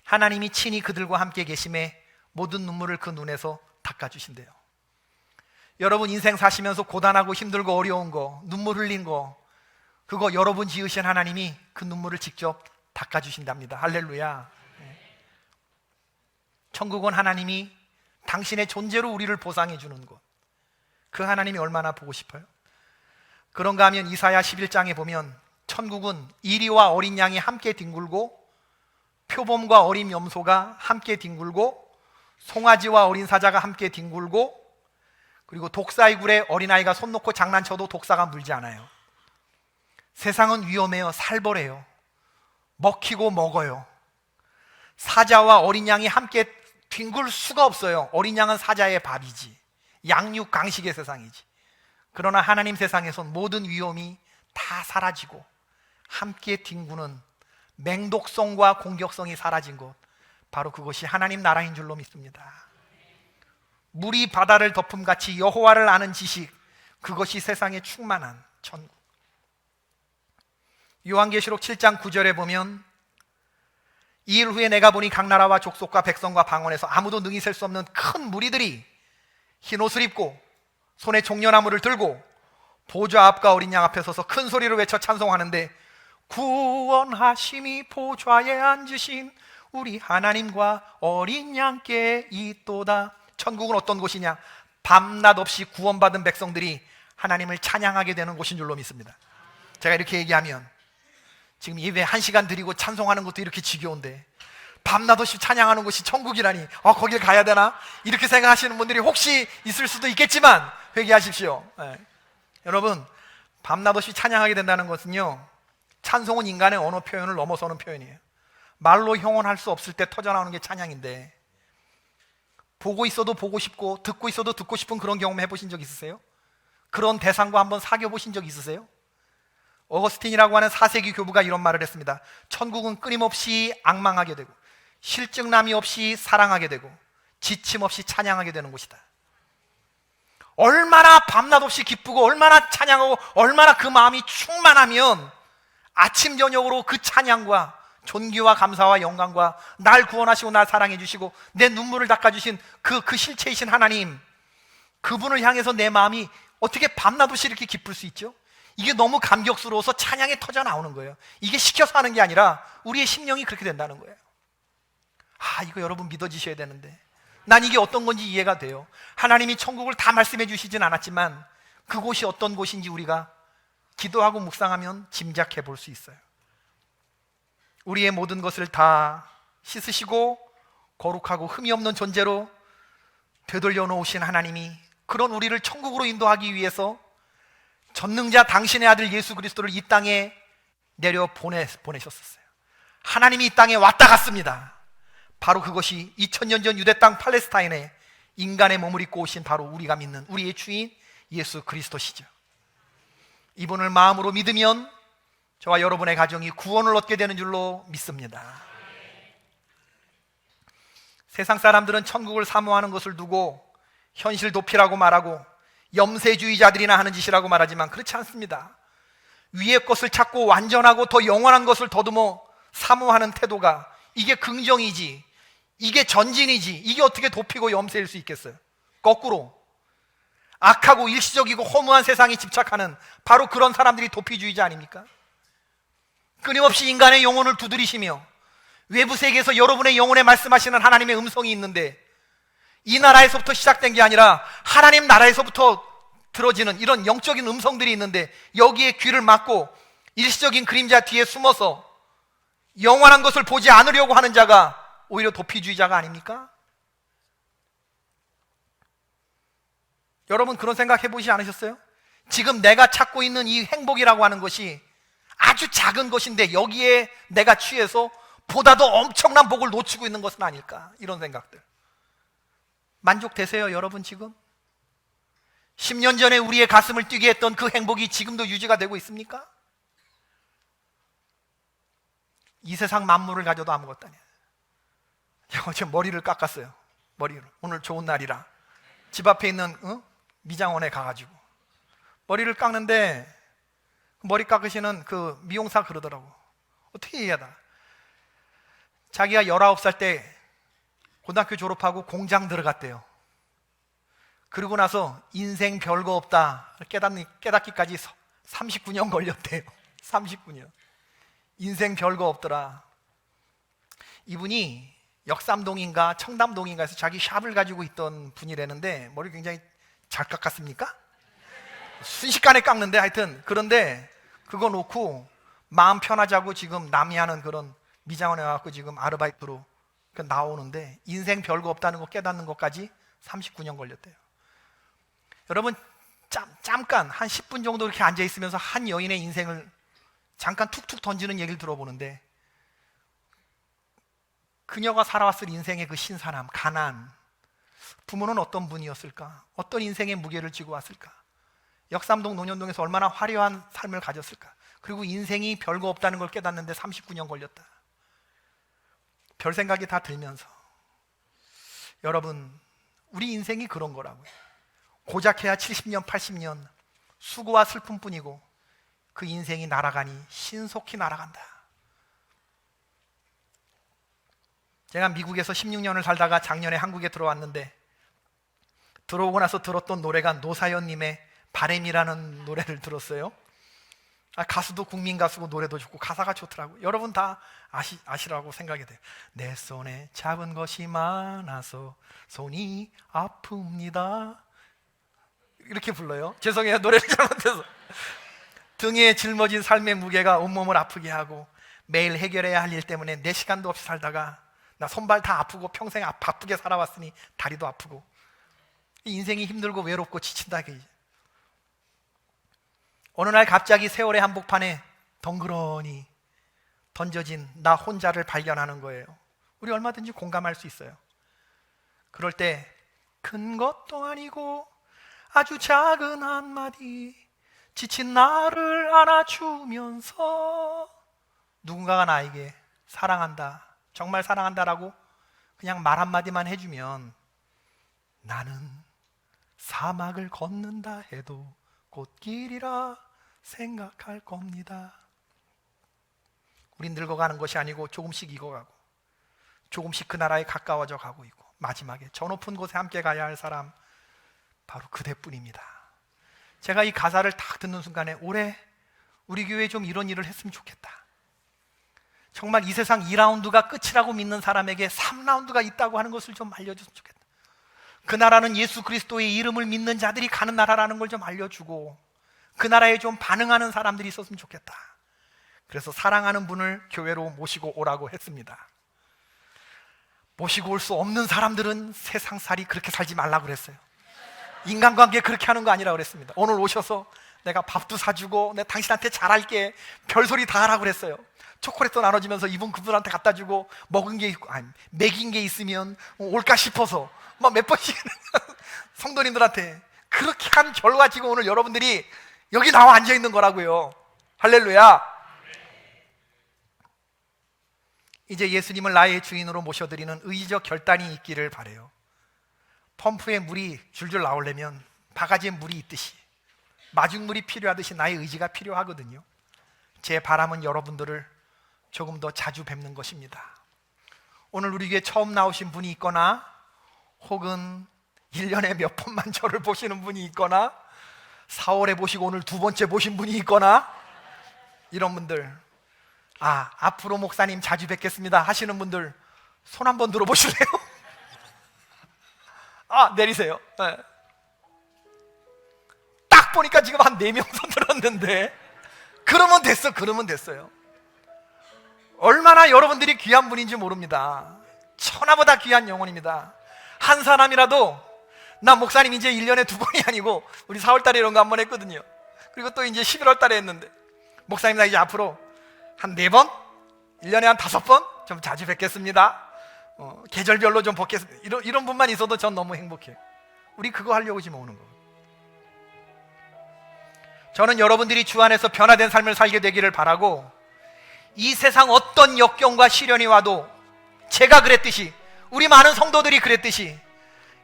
하나님이 친히 그들과 함께 계심에 모든 눈물을 그 눈에서 닦아주신대요. 여러분 인생 사시면서 고단하고 힘들고 어려운 거, 눈물 흘린 거, 그거 여러분 지으신 하나님이 그 눈물을 직접 닦아주신답니다. 할렐루야. 천국은 하나님이 당신의 존재로 우리를 보상해 주는 곳. 그 하나님이 얼마나 보고 싶어요? 그런가 하면 이사야 11장에 보면 천국은 이리와 어린 양이 함께 뒹굴고 표범과 어린 염소가 함께 뒹굴고 송아지와 어린 사자가 함께 뒹굴고 그리고 독사의 굴에 어린아이가 손 놓고 장난쳐도 독사가 물지 않아요. 세상은 위험해요. 살벌해요. 먹히고 먹어요. 사자와 어린 양이 함께 뒹굴 수가 없어요. 어린 양은 사자의 밥이지, 양육 강식의 세상이지. 그러나 하나님 세상에선 모든 위험이 다 사라지고 함께 뒹구는 맹독성과 공격성이 사라진 곳, 바로 그것이 하나님 나라인 줄로 믿습니다. 물이 바다를 덮음같이 여호와를 아는 지식, 그것이 세상에 충만한 천국. 요한계시록 7장 9절에 보면 이 일 후에 내가 보니 각 나라와 족속과 백성과 방언에서 아무도 능히 셀 수 없는 큰 무리들이 흰 옷을 입고 손에 종려나무를 들고 보좌 앞과 어린 양 앞에 서서 큰 소리로 외쳐 찬송하는데, 구원하심이 보좌에 앉으신 우리 하나님과 어린 양께 있도다. 천국은 어떤 곳이냐? 밤낮 없이 구원받은 백성들이 하나님을 찬양하게 되는 곳인 줄로 믿습니다. 제가 이렇게 얘기하면 지금 예배 1시간 드리고 찬송하는 것도 이렇게 지겨운데 밤낮 없이 찬양하는 곳이 천국이라니, 거길 가야 되나? 이렇게 생각하시는 분들이 혹시 있을 수도 있겠지만 회개하십시오. 여러분, 밤낮 없이 찬양하게 된다는 것은요, 찬송은 인간의 언어 표현을 넘어서는 표현이에요. 말로 형언할 수 없을 때 터져나오는 게 찬양인데, 보고 있어도 보고 싶고 듣고 있어도 듣고 싶은 그런 경험 해보신 적 있으세요? 그런 대상과 한번 사귀어 보신 적 있으세요? 어거스틴이라고 하는 4세기 교부가 이런 말을 했습니다. 천국은 끊임없이 앙망하게 되고 실증남이 없이 사랑하게 되고 지침 없이 찬양하게 되는 곳이다. 얼마나 밤낮 없이 기쁘고 얼마나 찬양하고 얼마나 그 마음이 충만하면 아침 저녁으로 그 찬양과 존귀와 감사와 영광과 날 구원하시고 날 사랑해 주시고 내 눈물을 닦아주신 그 실체이신 하나님, 그분을 향해서 내 마음이 어떻게 밤낮 없이 이렇게 기쁠 수 있죠? 이게 너무 감격스러워서 찬양이 터져 나오는 거예요. 이게 시켜서 하는 게 아니라 우리의 심령이 그렇게 된다는 거예요. 이거 여러분 믿어지셔야 되는데, 난 이게 어떤 건지 이해가 돼요. 하나님이 천국을 다 말씀해 주시진 않았지만 그곳이 어떤 곳인지 우리가 기도하고 묵상하면 짐작해 볼 수 있어요. 우리의 모든 것을 다 씻으시고 거룩하고 흠이 없는 존재로 되돌려 놓으신 하나님이 그런 우리를 천국으로 인도하기 위해서 전능자 당신의 아들 예수 그리스도를 이 땅에 내려 보내셨었어요. 하나님이 이 땅에 왔다 갔습니다. 바로 그것이 2000년 전 유대 땅 팔레스타인에 인간의 몸을 입고 오신 바로 우리가 믿는 우리의 주인 예수 그리스도시죠. 이분을 마음으로 믿으면 저와 여러분의 가정이 구원을 얻게 되는 줄로 믿습니다. 세상 사람들은 천국을 사모하는 것을 두고 현실 도피라고 말하고 염세주의자들이나 하는 짓이라고 말하지만 그렇지 않습니다. 위의 것을 찾고 완전하고 더 영원한 것을 더듬어 사모하는 태도가, 이게 긍정이지, 이게 전진이지, 이게 어떻게 도피고 염세일 수 있겠어요? 거꾸로 악하고 일시적이고 허무한 세상에 집착하는 바로 그런 사람들이 도피주의자 아닙니까? 끊임없이 인간의 영혼을 두드리시며 외부 세계에서 여러분의 영혼에 말씀하시는 하나님의 음성이 있는데, 이 나라에서부터 시작된 게 아니라 하나님 나라에서부터 들어지는 이런 영적인 음성들이 있는데, 여기에 귀를 막고 일시적인 그림자 뒤에 숨어서 영원한 것을 보지 않으려고 하는 자가 오히려 도피주의자가 아닙니까? 여러분 그런 생각 해보지 않으셨어요? 지금 내가 찾고 있는 이 행복이라고 하는 것이 아주 작은 것인데 여기에 내가 취해서 보다 더 엄청난 복을 놓치고 있는 것은 아닐까, 이런 생각들. 만족되세요 여러분? 지금 10년 전에 우리의 가슴을 뛰게 했던 그 행복이 지금도 유지가 되고 있습니까? 이 세상 만물을 가져도 아무것도 아니야. 어제 머리를 깎았어요. 머리를. 오늘 좋은 날이라 집 앞에 있는 미장원에 가가지고 머리를 깎는데 머리 깎으시는 그 미용사 그러더라고. 어떻게 이해하다. 자기가 19살 때 고등학교 졸업하고 공장 들어갔대요. 그러고 나서 인생 별거 없다 깨닫기까지 39년 걸렸대요. 39년. 인생 별거 없더라. 이분이 역삼동인가 청담동인가에서 자기 샵을 가지고 있던 분이라는데 머리 굉장히 잘 깎았습니까? 순식간에 깎는데 하여튼 그런데 그거 놓고 마음 편하자고 지금 남이 하는 그런 미장원에 와갖고 지금 아르바이트로 나오는데 인생 별거 없다는 거 깨닫는 것까지 39년 걸렸대요. 여러분 잠깐 한 10분 정도 이렇게 앉아있으면서 한 여인의 인생을 잠깐 툭툭 던지는 얘기를 들어보는데 그녀가 살아왔을 인생의 그 신선함, 가난, 부모는 어떤 분이었을까? 어떤 인생의 무게를 지고 왔을까? 역삼동 논현동에서 얼마나 화려한 삶을 가졌을까? 그리고 인생이 별거 없다는 걸 깨닫는데 39년 걸렸다. 별 생각이 다 들면서 여러분 우리 인생이 그런 거라고요. 고작해야 70년 80년 수고와 슬픔뿐이고 그 인생이 날아가니 신속히 날아간다. 제가 미국에서 16년을 살다가 작년에 한국에 들어왔는데 들어오고 나서 들었던 노래가 노사연님의 바램이라는 노래를 들었어요. 가수도 국민 가수고 노래도 좋고 가사가 좋더라고요. 여러분 다 아시라고 생각이 돼요. 내 손에 잡은 것이 많아서 손이 아픕니다. 이렇게 불러요. 죄송해요. 노래를 잘못해서. 등에 짊어진 삶의 무게가 온몸을 아프게 하고 매일 해결해야 할 일 때문에 내 시간도 없이 살다가 나 손발 다 아프고 평생 바쁘게 살아왔으니 다리도 아프고 인생이 힘들고 외롭고 지친다. 어느 날 갑자기 세월의 한복판에 덩그러니 던져진 나 혼자를 발견하는 거예요. 우리 얼마든지 공감할 수 있어요. 그럴 때 큰 것도 아니고 아주 작은 한마디 지친 나를 안아주면서 누군가가 나에게 사랑한다, 정말 사랑한다라고 그냥 말 한마디만 해주면 나는 사막을 걷는다 해도 꽃길이라 생각할 겁니다. 우린 늙어가는 것이 아니고 조금씩 익어가고 조금씩 그 나라에 가까워져 가고 있고 마지막에 저 높은 곳에 함께 가야 할 사람 바로 그대뿐입니다. 제가 이 가사를 딱 듣는 순간에 올해 우리 교회에 좀 이런 일을 했으면 좋겠다. 정말 이 세상 2라운드가 끝이라고 믿는 사람에게 3라운드가 있다고 하는 것을 좀 알려줬으면 좋겠다. 그 나라는 예수 그리스도의 이름을 믿는 자들이 가는 나라라는 걸 좀 알려주고 그 나라에 좀 반응하는 사람들이 있었으면 좋겠다. 그래서 사랑하는 분을 교회로 모시고 오라고 했습니다. 모시고 올 수 없는 사람들은 세상살이 그렇게 살지 말라고 그랬어요. 인간관계 그렇게 하는 거 아니라고 그랬습니다. 오늘 오셔서 내가 밥도 사주고 내가 당신한테 잘할게 별소리 다 하라고 그랬어요. 초콜릿도 나눠주면서 이분 그분한테 갖다 주고 먹은 게 있고 먹인 게 있으면 올까 싶어서 막 몇 번씩 성도님들한테 그렇게 한 결과 지금 오늘 여러분들이 여기 나와 앉아 있는 거라고요. 할렐루야. 이제 예수님을 나의 주인으로 모셔드리는 의지적 결단이 있기를 바라요. 펌프에 물이 줄줄 나오려면 바가지에 물이 있듯이 마중물이 필요하듯이 나의 의지가 필요하거든요. 제 바람은 여러분들을 조금 더 자주 뵙는 것입니다. 오늘 우리 교회 처음 나오신 분이 있거나 혹은 1년에 몇 번만 저를 보시는 분이 있거나 4월에 보시고 오늘 두 번째 보신 분이 있거나 이런 분들 앞으로 목사님 자주 뵙겠습니다 하시는 분들 손 한번 들어보실래요? 내리세요. 네. 딱 보니까 지금 한 4명 손 들었는데 그러면 됐어요. 얼마나 여러분들이 귀한 분인지 모릅니다. 천하보다 귀한 영혼입니다. 한 사람이라도 나 목사님 이제 1년에 2번이 아니고 우리 4월달에 이런 거 한 번 했거든요. 그리고 또 이제 11월달에 했는데 목사님 나 이제 앞으로 한 4번? 1년에 한 5번? 좀 자주 뵙겠습니다. 계절별로 좀 뵙겠습니다. 이런 분만 있어도 전 너무 행복해요. 우리 그거 하려고 지금 오는 거예요. 저는 여러분들이 주 안에서 변화된 삶을 살게 되기를 바라고 이 세상 어떤 역경과 시련이 와도 제가 그랬듯이 우리 많은 성도들이 그랬듯이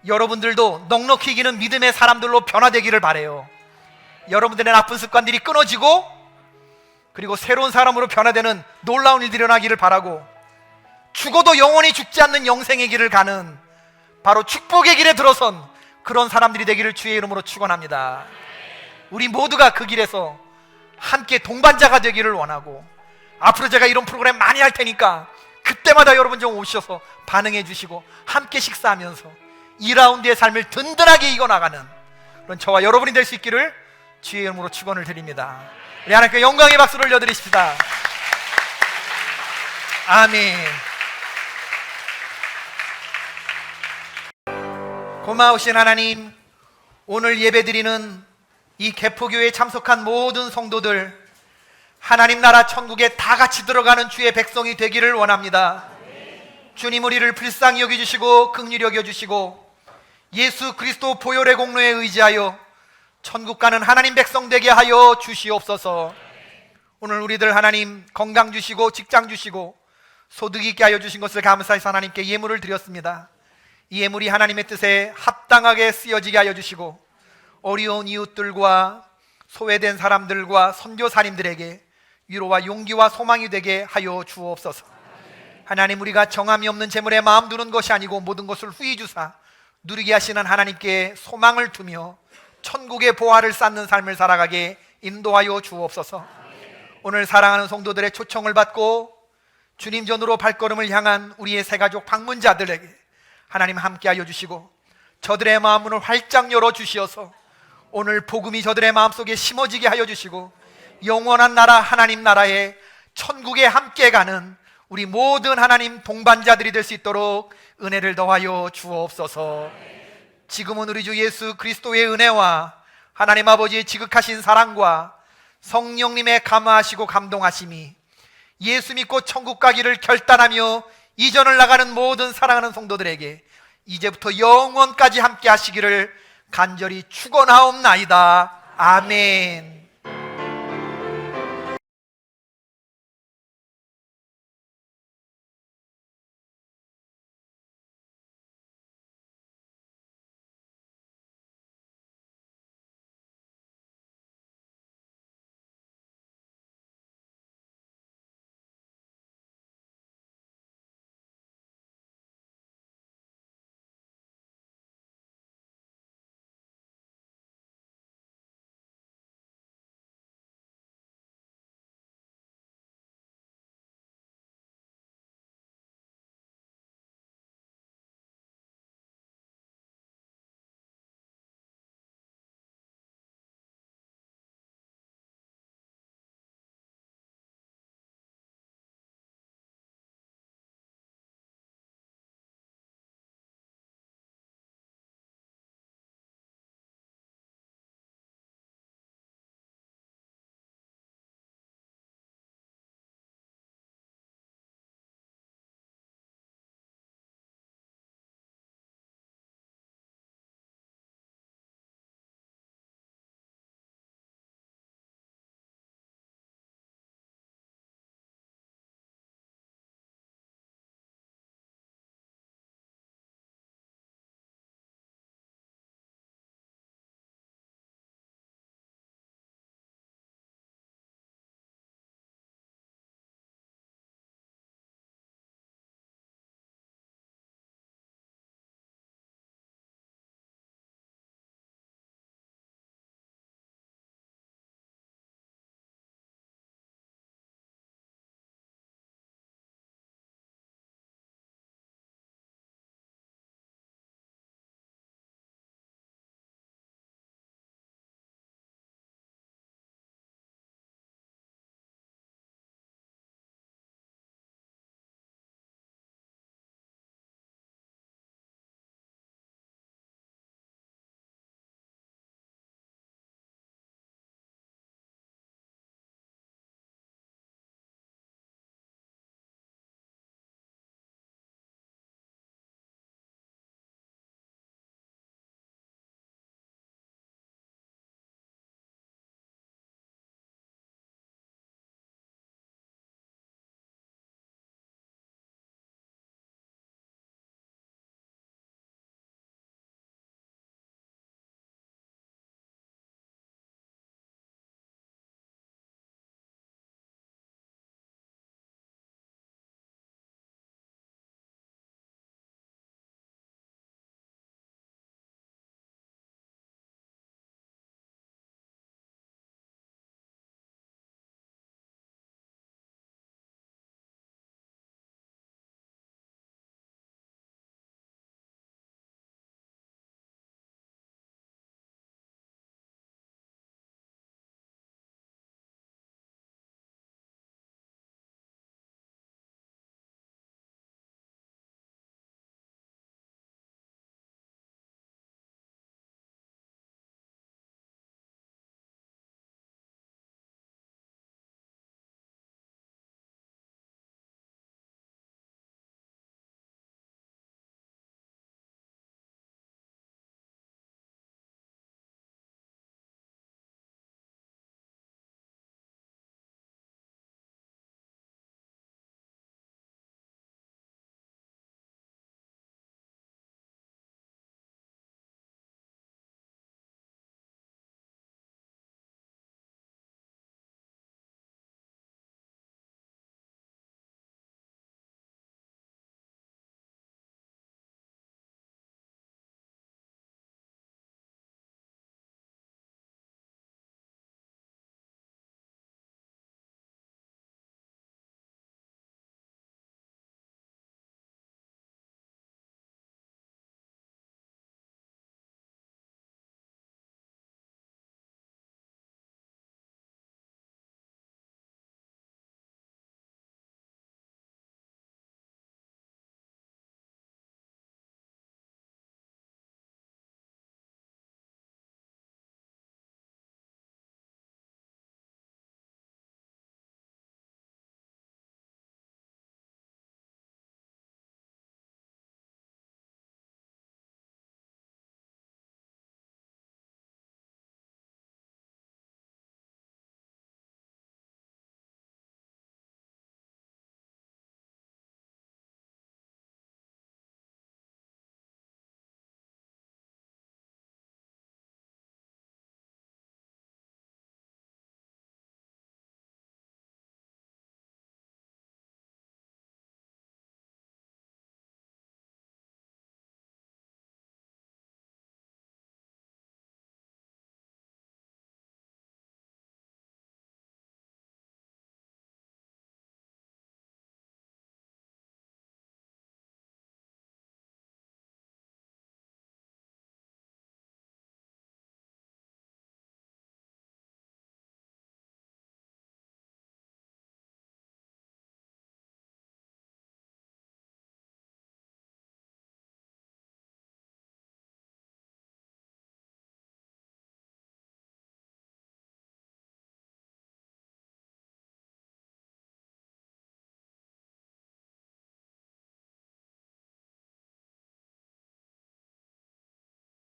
여러분들도 넉넉히 이기는 믿음의 사람들로 변화되기를 바라요. 여러분들의 나쁜 습관들이 끊어지고 그리고 새로운 사람으로 변화되는 놀라운 일들이 일어나기를 바라고 죽어도 영원히 죽지 않는 영생의 길을 가는 바로 축복의 길에 들어선 그런 사람들이 되기를 주의 이름으로 축원합니다. 우리 모두가 그 길에서 함께 동반자가 되기를 원하고 앞으로 제가 이런 프로그램 많이 할 테니까 그때마다 여러분 좀 오셔서 반응해 주시고 함께 식사하면서 2라운드의 삶을 든든하게 이겨나가는 그런 저와 여러분이 될 수 있기를 주의 이름으로 축원을 드립니다. 우리 하나님께 영광의 박수를 올려드리십시다. 아멘. 고마우신 하나님, 오늘 예배드리는 이 개포교회에 참석한 모든 성도들, 하나님 나라 천국에 다 같이 들어가는 주의 백성이 되기를 원합니다. 주님, 우리를 불쌍히 여겨주시고 긍휼히 여겨주시고 예수 그리스도 보혈의 공로에 의지하여 천국 가는 하나님 백성 되게 하여 주시옵소서. 오늘 우리들 하나님 건강 주시고 직장 주시고 소득 있게 하여 주신 것을 감사해서 하나님께 예물을 드렸습니다. 이 예물이 하나님의 뜻에 합당하게 쓰여지게 하여 주시고 어려운 이웃들과 소외된 사람들과 선교사님들에게 위로와 용기와 소망이 되게 하여 주옵소서. 하나님, 우리가 정함이 없는 재물에 마음 두는 것이 아니고 모든 것을 후히 주사 누리게 하시는 하나님께 소망을 두며 천국의 보화를 쌓는 삶을 살아가게 인도하여 주옵소서. 오늘 사랑하는 성도들의 초청을 받고 주님 전으로 발걸음을 향한 우리의 새가족 방문자들에게 하나님 함께하여 주시고 저들의 마음문을 활짝 열어주시어서 오늘 복음이 저들의 마음속에 심어지게 하여 주시고 영원한 나라 하나님 나라에 천국에 함께 가는 우리 모든 하나님 동반자들이 될 수 있도록 은혜를 더하여 주옵소서. 지금은 우리 주 예수 그리스도의 은혜와 하나님 아버지의 지극하신 사랑과 성령님의 감화하시고 감동하심이 예수 믿고 천국 가기를 결단하며 이전을 나가는 모든 사랑하는 성도들에게 이제부터 영원까지 함께 하시기를 간절히 축원하옵나이다. 아멘.